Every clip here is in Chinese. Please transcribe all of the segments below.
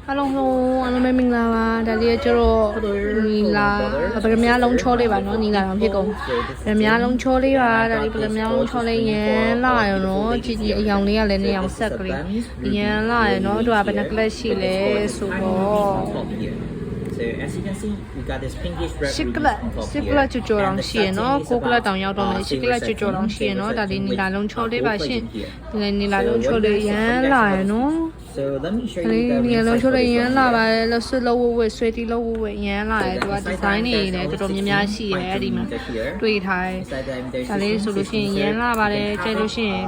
Hello, anh em mình là đại lý cho mình là bữa mía lông chó đi bạn nó nhìn là làm gì cũng bữa mía lông chó đi và đại lý bữa mía lông chó đi nhé lại nó chỉ dòng này lên dòng sạc đi nhé lại nó đùa bên cái xí lệ số So as you can see, we got this pinkish red Shikla cho rong xie nó cô là đồng nhau đồng này shikla cho rong xie nó đại lý nhìn là lông chó đi bà xin lên nhìn là lông chó đi nhé lại nó So let me show you the你弄出来烟啦吧，老是老五位水的老五位烟啦，对吧？design 呢，这种面面细的里面，对台，大理说路线烟啦吧的，这路线，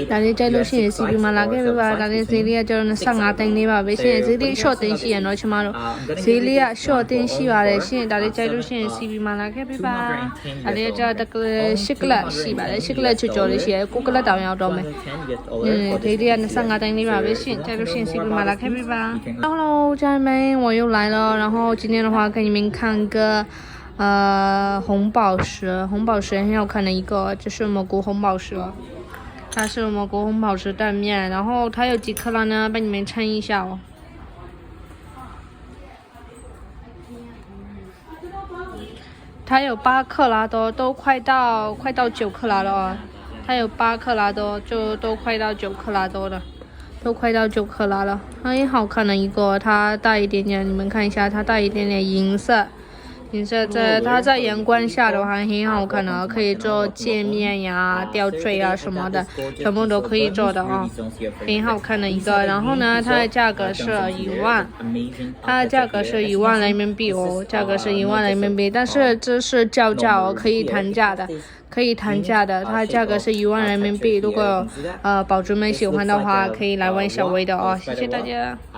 大理这路线是比嘛那个吧？大理这里叫那上啊灯的吧？为现在这里小灯线喏，起码咯，这里啊小灯线吧的，现大理这路线是比嘛那个吧？大理这这个十个了，是吧？十个了就叫的些，个个了都要到没？这里啊那上啊灯的吧？微信，这路线是马拉开吧。Hello， 家人们，我又来了。然后今天的话，给你们看个红宝石，红宝石很好看的一个，这是蘑菇红宝石，它是蘑菇红宝石蛋面。然后它有几克拉呢？帮你们称一下哦。它有8克拉多，都快到9克拉了哦。它有8克拉多，就都快到9克拉多了。都快到9克拉了，很好看的一个，它带一点点，你们看一下，它带一点点银色，它在阳光下的话很好看的，可以做界面呀、吊坠啊什么的，全部都可以做的啊，很好看的一个。然后呢，它的价格是1万，它的价格是1万人民币哦，价格是1万人民币，但是这是叫价哦，可以谈价的。可以谈价的，它的价格是1万人民币。如果宝珠们喜欢的话，可以来问小薇的哦，谢谢大家。